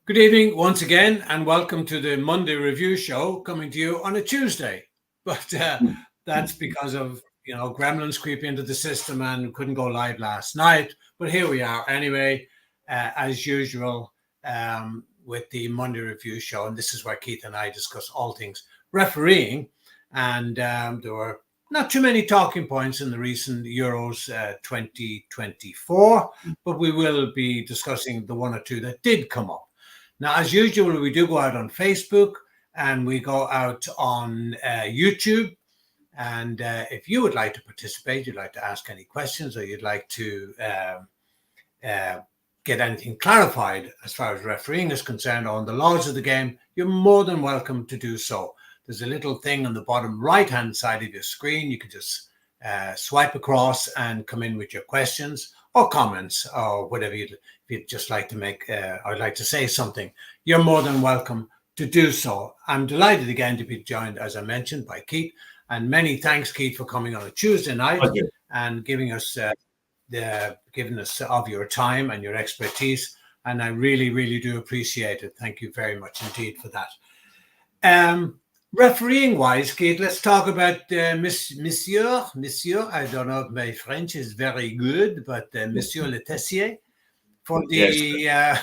Good evening once again, and welcome to the Monday Review Show, coming to you on a Tuesday. But that's because of gremlins creeping into the system and couldn't go live last night. But here we are anyway, as usual, with the Monday Review Show, and this is where Keith and I discuss all things refereeing. And there were not too many talking points in the recent Euros 2024, but we will be discussing the one or two that did come up. Now, as usual, we do go out on Facebook and we go out on YouTube. And if you would like to participate, you'd like to ask any questions, or you'd like to get anything clarified as far as refereeing is concerned on the laws of the game, you're more than welcome to do so. There's a little thing on the bottom right-hand side of your screen. You can just swipe across and come in with your questions or comments or whatever you'd just like to make, I'd like to say something. You're more than welcome to do so. I'm delighted again to be joined, as I mentioned, by Keith. And many thanks, Keith, for coming on a Tuesday night and giving us of your time and your expertise. And I really, really do appreciate it. Thank you very much indeed for that. Refereeing wise, Keith, let's talk about Monsieur. I don't know if my French is very good, but Monsieur Le Tessier for the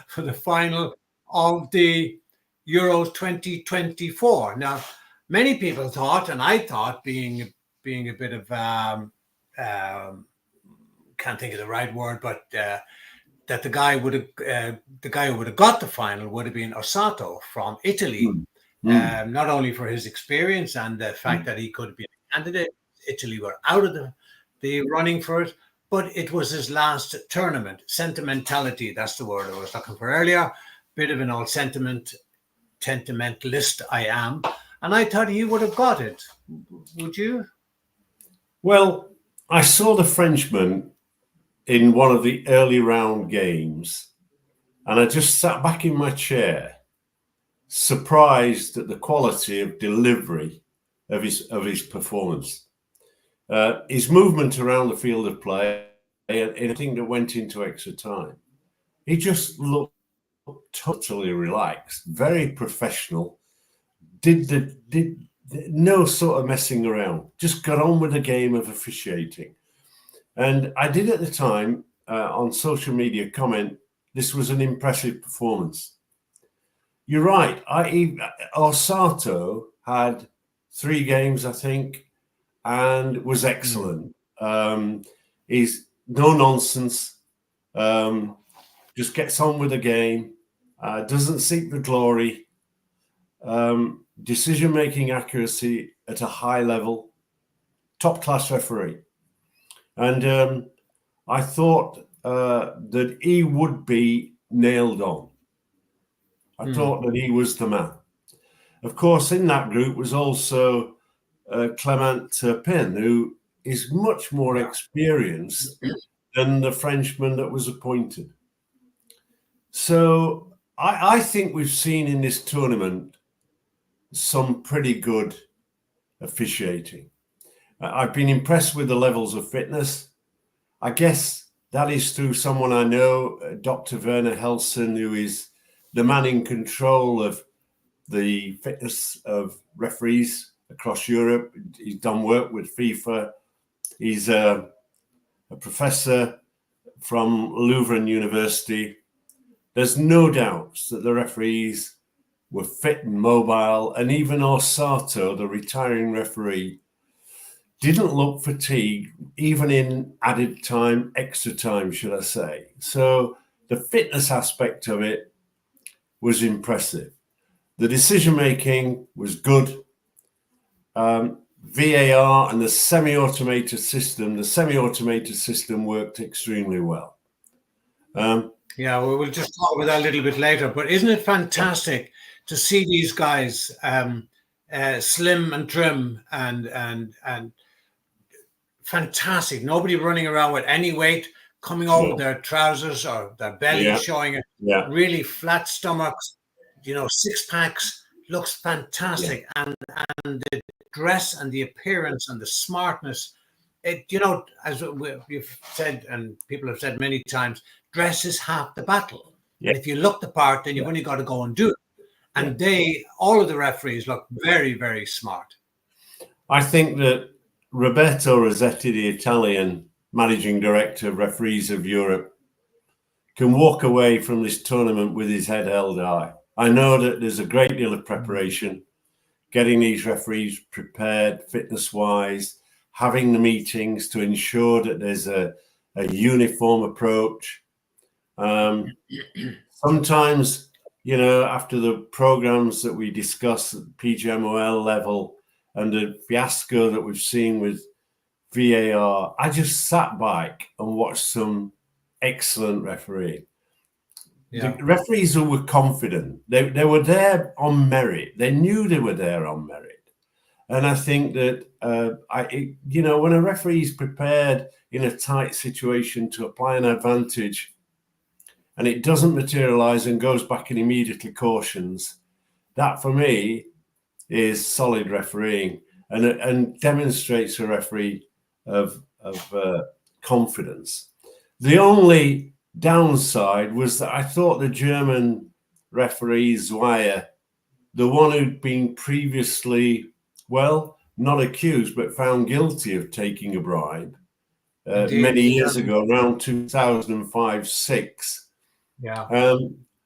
for the final of the Euros 2024. Now, many people thought, and I thought, being a bit of can't think of the right word, but that the guy who would have got the final would have been Ossato from Italy. Not only for his experience and the fact that he could be a candidate, Italy were out of the running for it, but it was his last tournament. Sentimentality, that's the word I was looking for earlier. Bit of an old sentimentalist I am, and I thought he would have got it. Would you? Well, I saw the Frenchman in one of the early round games, and I just sat back in my chair, surprised at the quality of delivery of his performance. His movement around the field of play, anything that went into extra time, he just looked totally relaxed, very professional, did no sort of messing around, just got on with the game of officiating. And I did at the time on social media comment, this was an impressive performance. You're right. Ossato had 3 games, I think, and was excellent. He's no nonsense, just gets on with the game, doesn't seek the glory, decision-making accuracy at a high level, top-class referee. And I thought that he would be nailed on. I thought that he was the man. Of course, in that group was also Clement Turpin, who is much more experienced than the Frenchman that was appointed. So I think we've seen in this tournament some pretty good officiating. I've been impressed with the levels of fitness. I guess that is through someone I know, Dr. Werner Helsen, who is the man in control of the fitness of referees across Europe. He's done work with FIFA. He's a professor from Leuven University. There's no doubt that the referees were fit and mobile, and even Ossato, the retiring referee, didn't look fatigued, even in added time, extra time, should I say. So the fitness aspect of it was impressive. The decision-making was good. VAR and the semi-automated system worked extremely well. We'll just talk about that a little bit later. But isn't it fantastic to see these guys slim and trim and fantastic? Nobody running around with any weight coming over their trousers or their belly showing it. Really flat stomachs, 6 packs. Looks fantastic, and the dress and the appearance and the smartness. As we've said and people have said many times, dress is half the battle. Yeah. And if you look the part, then you've only got to go and do it. And all of the referees look very, very smart. I think that Roberto Rossetti, the Italian managing director of Referees of Europe, can walk away from this tournament with his head held high. I know that there's a great deal of preparation, getting these referees prepared fitness-wise, having the meetings to ensure that there's a uniform approach. Sometimes, you know, after the programs that we discuss at PGMOL level and the fiasco that we've seen with VAR, I just sat back and watched some excellent refereeing. The referees who were confident, they were there on merit. They knew they were there on merit. And I think that, you know, when a referee is prepared in a tight situation to apply an advantage and it doesn't materialize and goes back and immediately cautions, that for me is solid refereeing and demonstrates a referee of confidence. The only downside was that I thought the German referee Zweier, the one who'd been previously, well, not accused, but found guilty of taking a bribe many years ago, around 2005-06. Yeah.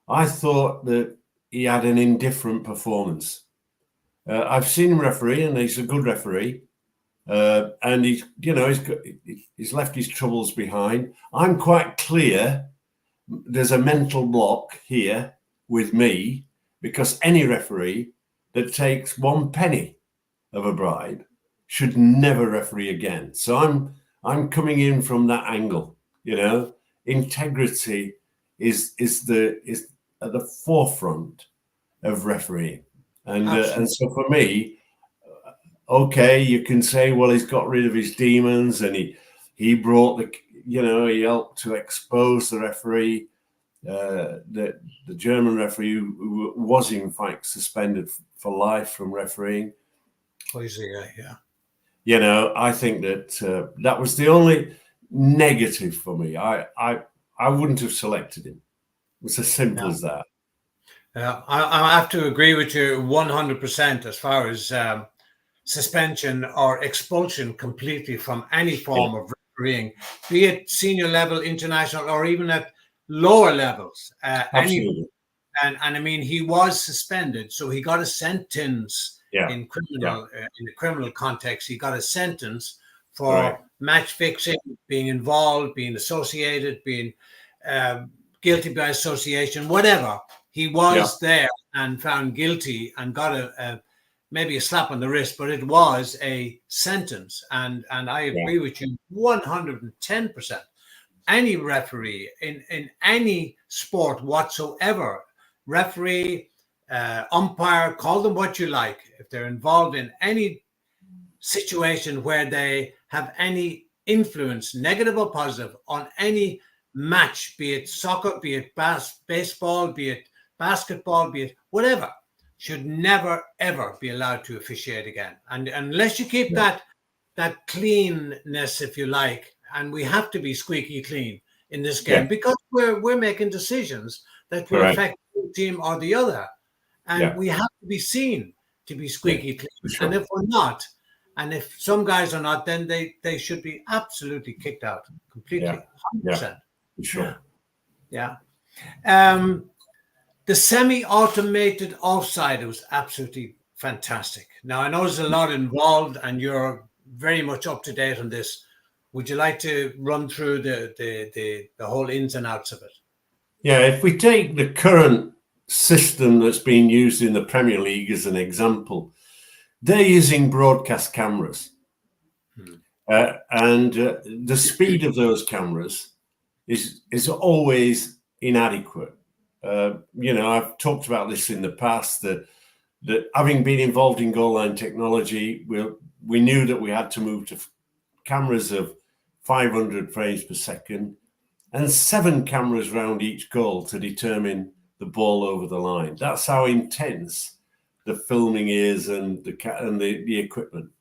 I thought that he had an indifferent performance. I've seen him referee, and he's a good referee. And he's, you know, he's left his troubles behind. I'm quite clear there's a mental block here with me, because any referee that takes 1 penny of a bribe should never referee again. So I'm coming in from that angle. You know, integrity is at the forefront of refereeing, and so for me, okay, you can say, well, he's got rid of his demons and he brought the, you know, he helped to expose the referee, the German referee who was in fact suspended for life from refereeing. Yeah. You know, I think that that was the only negative for me. I wouldn't have selected him. It's as simple as that. I have to agree with you 100% as far as suspension or expulsion completely from any form of refereeing, be it senior level, international, or even at lower levels. Absolutely. And I mean, he was suspended, so he got a sentence in criminal in the criminal context. He got a sentence for match fixing, being involved, being associated, being guilty by association, whatever. He was there and found guilty and got maybe a slap on the wrist, but it was a sentence. And I agree with you 110%. Any referee in any sport whatsoever, referee, umpire, call them what you like, if they're involved in any situation where they have any influence, negative or positive, on any match, be it soccer, be it baseball, be it basketball, be it whatever, should never, ever be allowed to officiate again. And unless you keep that cleanness, if you like, and we have to be squeaky clean in this game because we're making decisions that will affect one team or the other. And we have to be seen to be squeaky clean. Sure. And if we're not, and if some guys are not, then they should be absolutely kicked out completely. 100%. Sure. Yeah. The semi-automated offside was absolutely fantastic. Now, I know there's a lot involved and you're very much up to date on this. Would you like to run through the whole ins and outs of it? Yeah, if we take the current system that's being used in the Premier League as an example, they're using broadcast cameras. And the speed of those cameras is always inadequate. You know, I've talked about this in the past, that having been involved in goal line technology, we knew that we had to move to cameras of 500 frames per second and 7 cameras around each goal to determine the ball over the line. That's how intense the filming is and the equipment.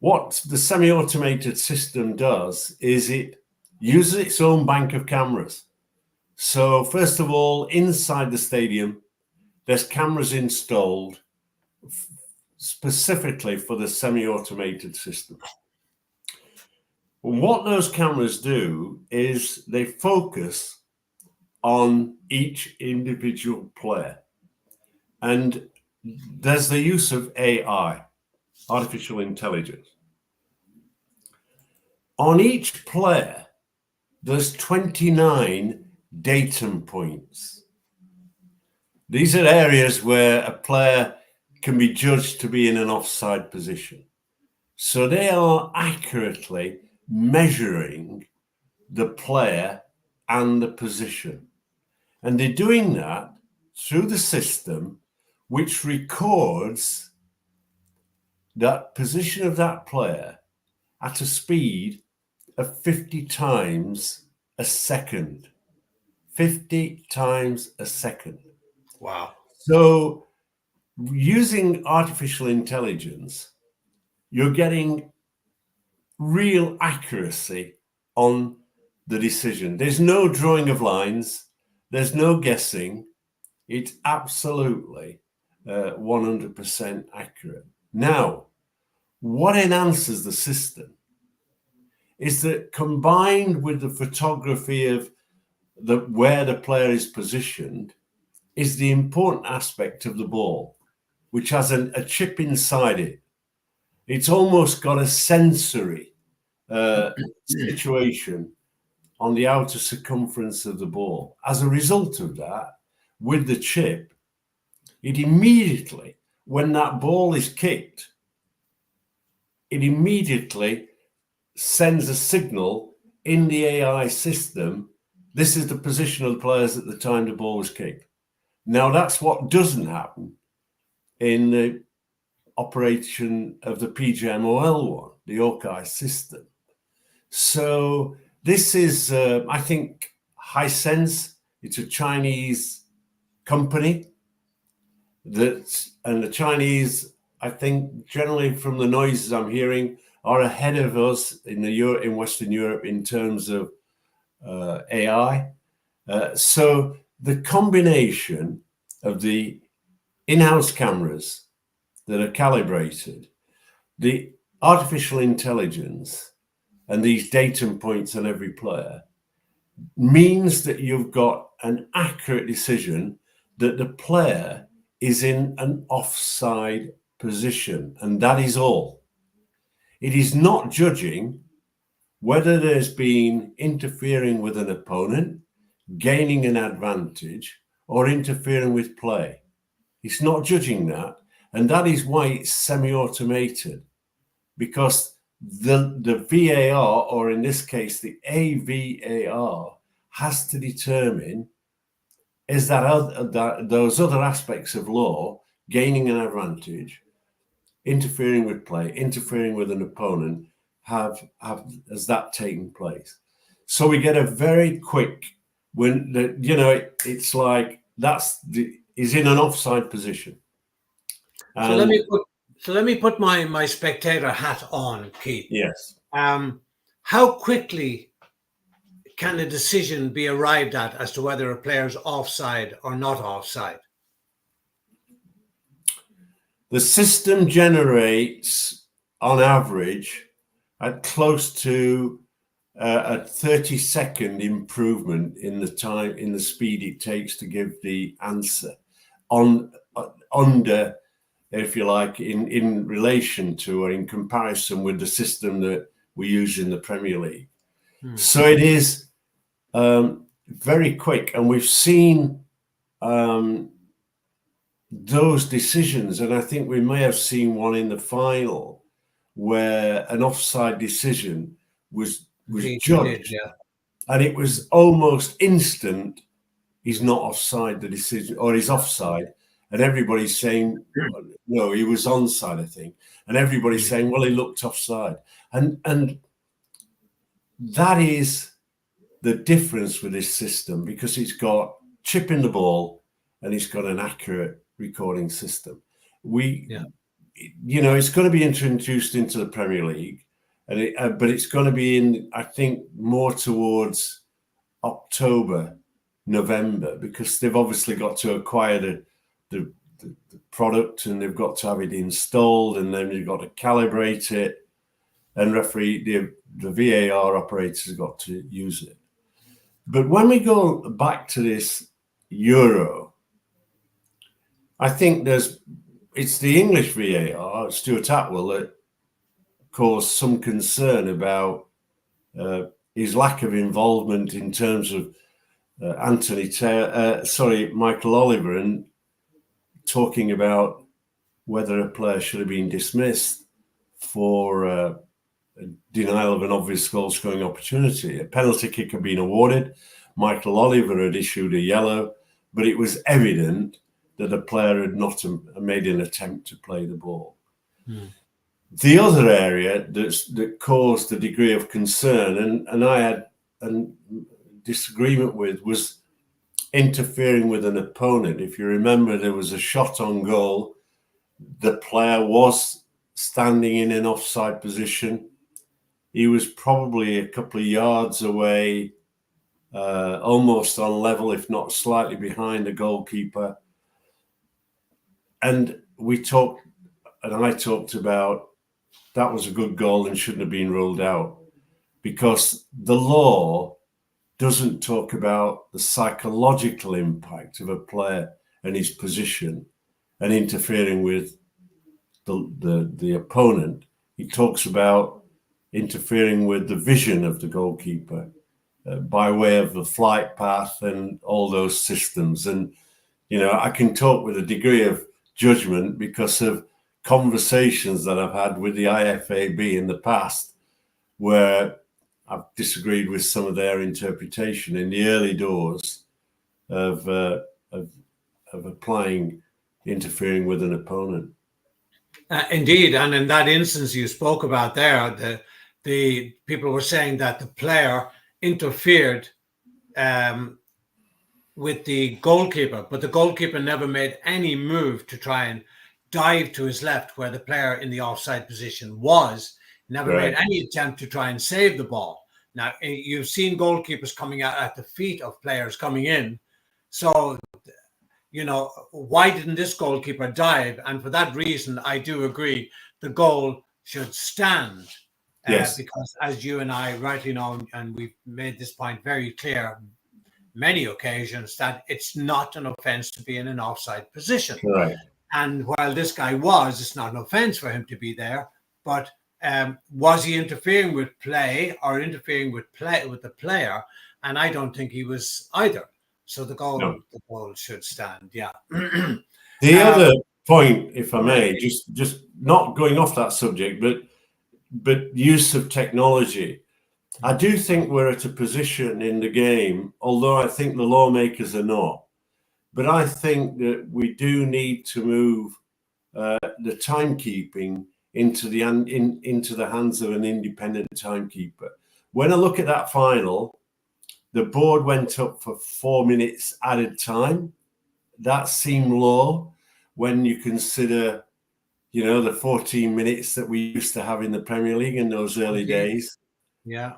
What the semi-automated system does is it uses its own bank of cameras. So first of all, inside the stadium, there's cameras installed specifically for the semi-automated system. What those cameras do is they focus on each individual player. And there's the use of AI, artificial intelligence. On each player, there's 29 datum points. These are areas where a player can be judged to be in an offside position. So they are accurately measuring the player and the position. And they're doing that through the system, which records that position of that player at a speed of 50 times a second. 50 times a second. Wow. So using artificial intelligence, you're getting real accuracy on the decision. There's no drawing of lines. There's no guessing. It's absolutely 100% accurate. Now, what enhances the system is that combined with the photography of where the player is positioned is the important aspect of the ball, which has a chip inside it. It's almost got a sensory situation on the outer circumference of the ball. As a result of that, with the chip, it immediately, when that ball is kicked, it immediately sends a signal in the AI system. This is the position of the players at the time the ball was kicked. Now, that's what doesn't happen in the operation of the PGMOL one, the Hawkeye system. So this is, I think, Hisense. It's a Chinese company and the Chinese, I think, generally from the noises I'm hearing, are ahead of us in Western Europe in terms of AI. So the combination of the in-house cameras that are calibrated, the artificial intelligence, and these datum points on every player means that you've got an accurate decision that the player is in an offside position, and that is all. It is not judging whether there's been interfering with an opponent, gaining an advantage, or interfering with play. It's not judging that, and that is why it's semi-automated, because the VAR, or in this case the AVAR, has to determine is that those other aspects of law, gaining an advantage, interfering with play, interfering with an opponent, has that taken place? So we get a very quick, it's like is in an offside position. So let me put my spectator hat on, Keith. Yes. How quickly can a decision be arrived at as to whether a player's offside or not offside? The system generates, on average, at close to a 30-second improvement in the time, in the speed it takes to give the answer under, if you like, in relation to or in comparison with the system that we use in the Premier League. So it is very quick, and we've seen those decisions, and I think we may have seen one in the final where an offside decision was judged, and it was almost instant. He's not offside, the decision, or he's offside, and everybody's saying no, he was onside, I think, and everybody's saying, well, he looked offside, and that is the difference with this system, because it's got chip in the ball and it's got an accurate recording system. It's going to be introduced into the Premier League, and but it's going to be in, I think, more towards October November, because they've obviously got to acquire the product, and they've got to have it installed, and then you've got to calibrate it, and the VAR operators have got to use it. But when we go back to this Euro, I think it's the English VAR, Stuart Atwell, that caused some concern about his lack of involvement in terms of Michael Oliver, and talking about whether a player should have been dismissed for a denial of an obvious goal-scoring opportunity. A penalty kick had been awarded. Michael Oliver had issued a yellow, but it was evident that a player had not made an attempt to play the ball. The other area that caused a degree of concern, and I had a disagreement with, was interfering with an opponent. If you remember, there was a shot on goal. The player was standing in an offside position. He was probably a couple of yards away, almost on level, if not slightly behind the goalkeeper. And I talked about that was a good goal and shouldn't have been ruled out, because the law doesn't talk about the psychological impact of a player and his position and interfering with the opponent. He talks about interfering with the vision of the goalkeeper by way of the flight path and all those systems. And, I can talk with a degree of judgment because of conversations that I've had with the IFAB in the past, where I've disagreed with some of their interpretation in the early doors of interfering with an opponent. Indeed, and in that instance you spoke about there, the people were saying that the player interfered with the goalkeeper, but the goalkeeper never made any move to try and dive to his left where the player in the offside position was. Never made any attempt to try and save the ball. Now, you've seen goalkeepers coming out at the feet of players coming in. So, why didn't this goalkeeper dive? And for that reason, I do agree the goal should stand. Yes. Because as you and I rightly know, and we've made this point very clear many occasions, that it's not an offence to be in an offside position. Right. And while this guy it's not an offence for him to be there, but was he interfering with play or interfering with the player? And I don't think he was either. So the goal should stand. Yeah. The other point, if I may, just not going off that subject, but use of technology. I do think we're at a position in the game, although I think the lawmakers are not. But I think that we do need to move the timekeeping into the hands of an independent timekeeper. When I look at that final, the board went up for 4 minutes added time. That seemed low when you consider, the 14 minutes that we used to have in the Premier League in those early days. Yeah.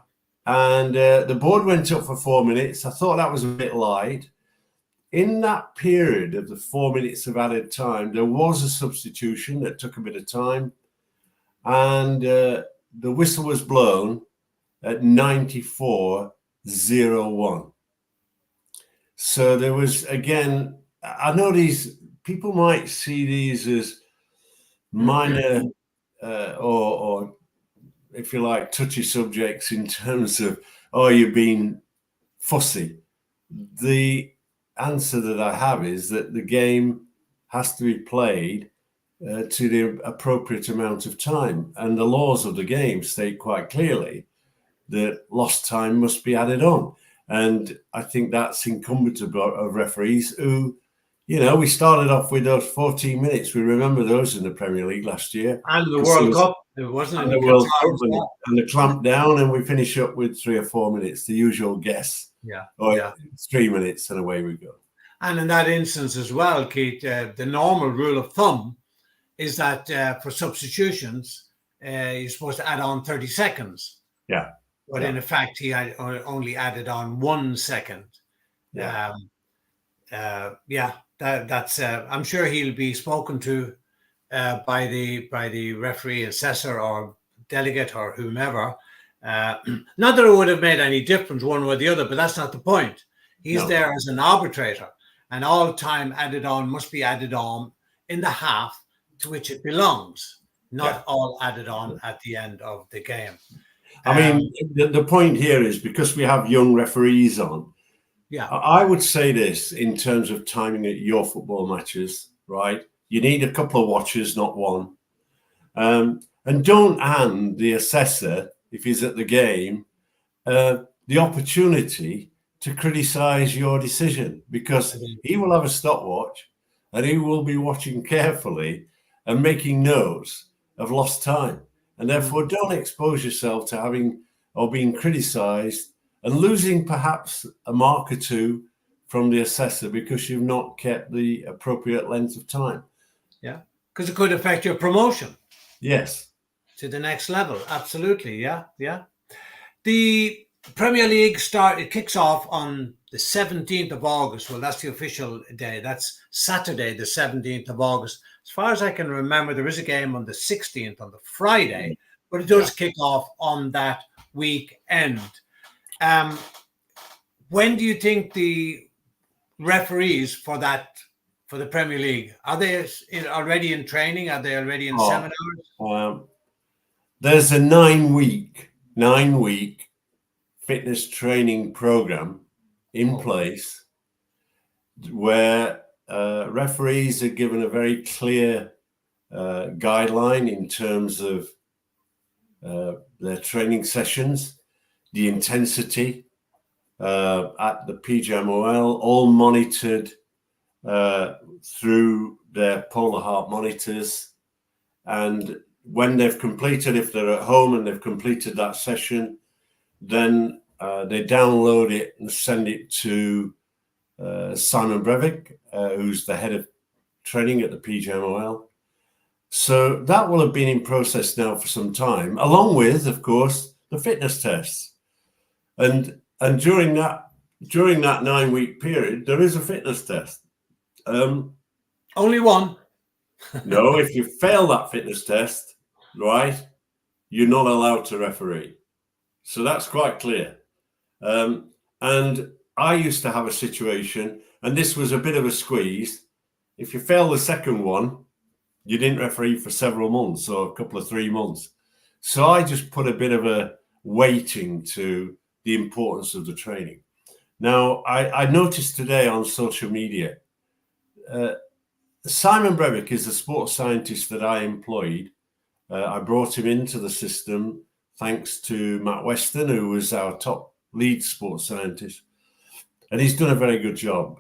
And the board went up for 4 minutes. I thought that was a bit light. In that period of the 4 minutes of added time, there was a substitution that took a bit of time. And the whistle was blown at 94:01. So there was, again, I know these people might see these as minor or if you like, touchy subjects in terms of, you're being fussy. The answer that I have is that the game has to be played to the appropriate amount of time. And the laws of the game state quite clearly that lost time must be added on. And I think that's incumbent of referees who, we started off with those 14 minutes. We remember those in the Premier League last year. And the World Cup. It wasn't in the World Cup and the clamp down, and we finish up with 3 or 4 minutes, the usual guess. Yeah. Or 3 minutes, and away we go. And in that instance as well, Keith, the normal rule of thumb is that for substitutions, you're supposed to add on 30 seconds. Yeah. But in effect, he had only added on 1 second. Yeah. That's. I'm sure he'll be spoken to by the referee, assessor, or delegate, or whomever. Not that it would have made any difference one way or the other, but that's not the point. He's No. there as an arbitrator, and all time added on must be added on in the half to which it belongs, not all added on at the end of the game. I mean, the point here is because we have young referees on. Yeah. I would say this in terms of timing at your football matches, right? You need a couple of watchers, not one. And don't hand the assessor, if he's at the game, the opportunity to criticise your decision, because he will have a stopwatch and he will be watching carefully and making notes of lost time. And therefore, don't expose yourself to having or being criticised and losing perhaps a mark or two from the assessor because you've not kept the appropriate length of time. Yeah, because it could affect your promotion. Yes. To the next level. Absolutely. Yeah. The Premier League it kicks off on the 17th of August. Well, that's the official day. That's Saturday, the 17th of August. As far as I can remember, there is a game on the 16th, on the Friday, but it does kick off on that weekend. When do you think the referees for the Premier League, are they already in training? Are they already in seminars? There's a 9-week fitness training program in place where referees are given a very clear guideline in terms of their training sessions, the intensity at the PGMOL, all monitored through their Polar Heart monitors. And when they've completed, if they're at home and they've completed that session, then they download it and send it to Simon Breivik, who's the head of training at the PGMOL. So that will have been in process now for some time, along with, of course, the fitness tests. And during that 9-week period, there is a fitness test. Only one. No, if you fail that fitness test, right, you're not allowed to referee. So that's quite clear. And I used to have a situation, and this was a bit of a squeeze. If you fail the second one, you didn't referee for several months or a couple of 3 months. So I just put a bit of a weighting to the importance of the training. Now, I noticed today on social media, Simon Breivik is the sports scientist that I employed. I brought him into the system thanks to Matt Weston, who was our top lead sports scientist. And he's done a very good job.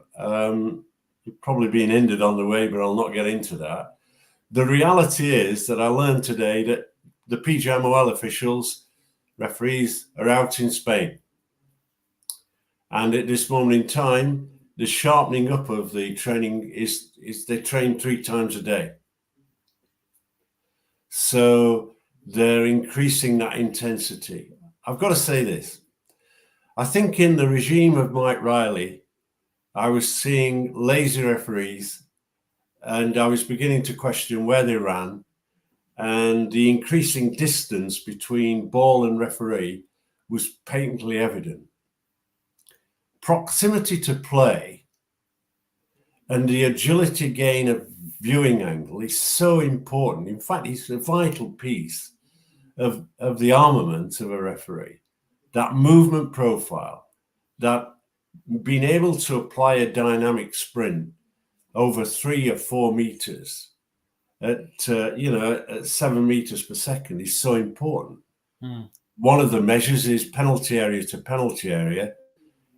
He's probably been hindered on the way, but I'll not get into that. The reality is that I learned today that the PGMOL officials, referees, are out in Spain. And at this moment in time, the sharpening up of the training is they train 3 times a day. So they're increasing that intensity. I've got to say this. I think in the regime of Mike Riley, I was seeing lazy referees, and I was beginning to question where they ran, and the increasing distance between ball and referee was patently evident. Proximity to play and the agility gain of viewing angle is so important. In fact, it's a vital piece of the armament of a referee. That movement profile, that being able to apply a dynamic sprint over 3 or 4 meters at 7 meters per second is so important. One of the measures is penalty area to penalty area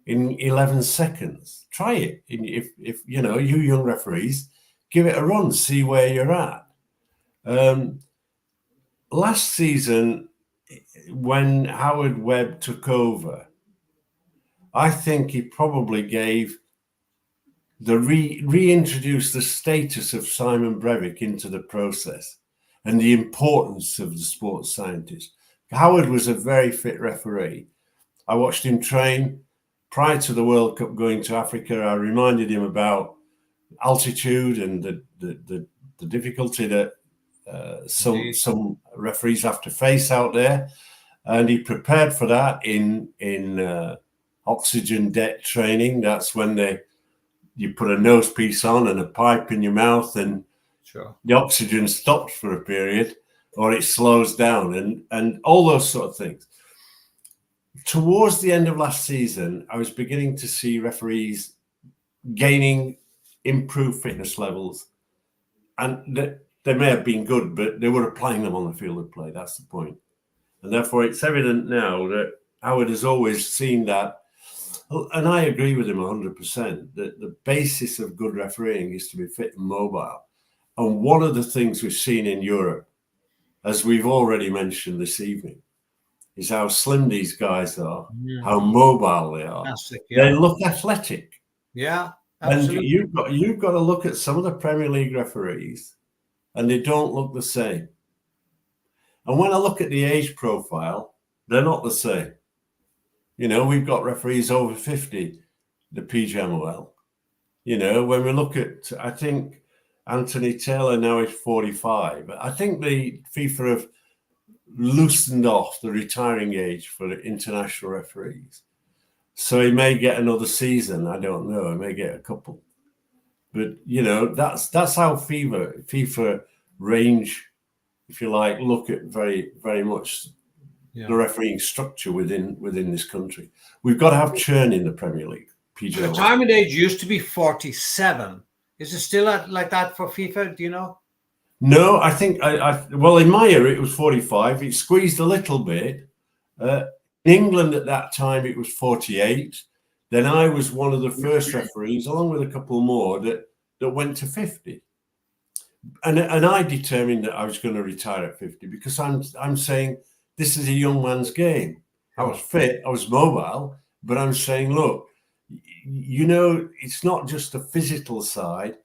in 11 seconds. Try it. If you young referees, give it a run, see where you're at. Last season, when Howard Webb took over, I think he probably gave reintroduced the status of Simon Breivik into the process and the importance of the sports scientist. Howard was a very fit referee. I watched him train. prior to the World Cup going to Africa, I reminded him about altitude and the difficulty that some referees have to face out there, and he prepared for that in oxygen deck training. That's when you put a nose piece on and a pipe in your mouth, and the oxygen stops for a period, or it slows down, and all those sort of things. Towards the end of last season, I was beginning to see referees gaining improved fitness levels, and they may have been good, but they were applying them on the field of play. That's the point. And therefore, it's evident now that Howard has always seen that, and I agree with him 100%, that the basis of good refereeing is to be fit and mobile. And one of the things we've seen in Europe, as we've already mentioned this evening, is how slim these guys are, how mobile they are. They look athletic. Yeah, absolutely. And you've got to look at some of the Premier League referees, and they don't look the same. And when I look at the age profile, they're not the same. You know, we've got referees over 50, the PGMOL. You know, when we look at, I think Anthony Taylor now is 45. I think the FIFA have loosened off the retiring age for international referees. So he may get another season. I don't know. He may get a couple. But, you know, that's how FIFA range, if you like, look at very, very much the refereeing structure within this country. We've got to have churn in the Premier League. The retirement age used to be 47. Is it still like that for FIFA? Do you know? No, I think well, in my era it was 45. It squeezed a little bit. In England at that time it was 48. Then I was one of the first referees, along with a couple more, that went to 50. And I determined that I was going to retire at 50 because I'm saying this is a young man's game. I was fit, I was mobile, but I'm saying, look, you know, it's not just the physical side.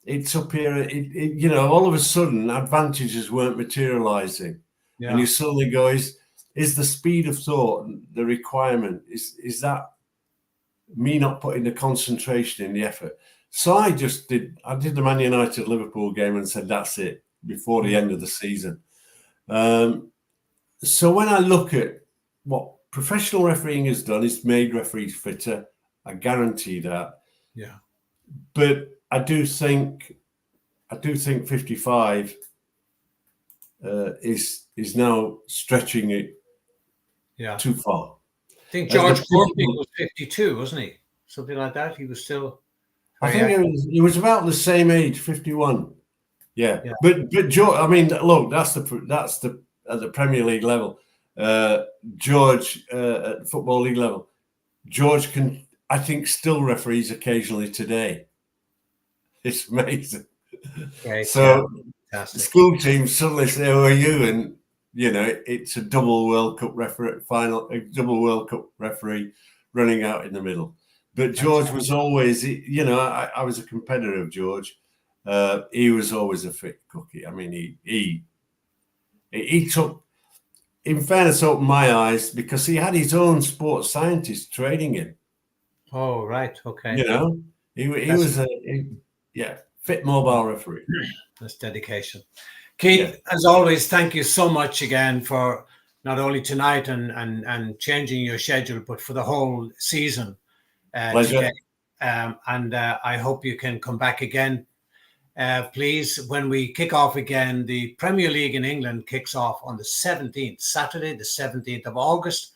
It's up here. You know, all of a sudden, advantages weren't materializing, and you suddenly go, is the speed of thought the requirement? Is that me not putting the concentration in the effort? So I did the Man United Liverpool game and said that's it before the end of the season. So when I look at what professional refereeing has done, it's made referees fitter. I guarantee that. Yeah. But I do think 55 is now stretching it too far. I think George Courtney was 52, wasn't he? Something like that. He was still. I think he was about the same age, 51. Yeah. But George, I mean, look, that's the at the Premier League level. George at Football League level. George can, I think, still referees occasionally today. It's amazing. So school teams suddenly say, "Who are you?" And you know, it's a double World Cup referee running out in the middle. But George was always, you know, I was a competitor of George. He was always a fit cookie. I mean, he took, in fairness, opened my eyes because he had his own sports scientist training him. Oh, right. Okay. You know, he was fit mobile referee. That's dedication. Keith, as always, thank you so much again for not only tonight and changing your schedule, but for the whole season. Pleasure. I hope you can come back again. Please, when we kick off again, the Premier League in England kicks off on the 17th, Saturday, the 17th of August.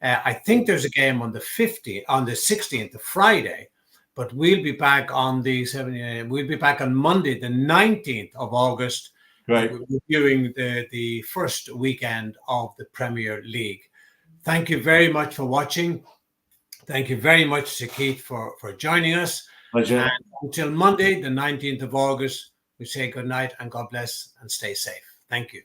I think there's a game on the 16th, the Friday, but we'll be back on we'll be back on Monday, the 19th of August, right, reviewing the first weekend of the Premier League. Thank you very much for watching. Thank you very much to Keith for joining us. Pleasure. And until Monday, the 19th of August, we say good night and God bless and stay safe. Thank you.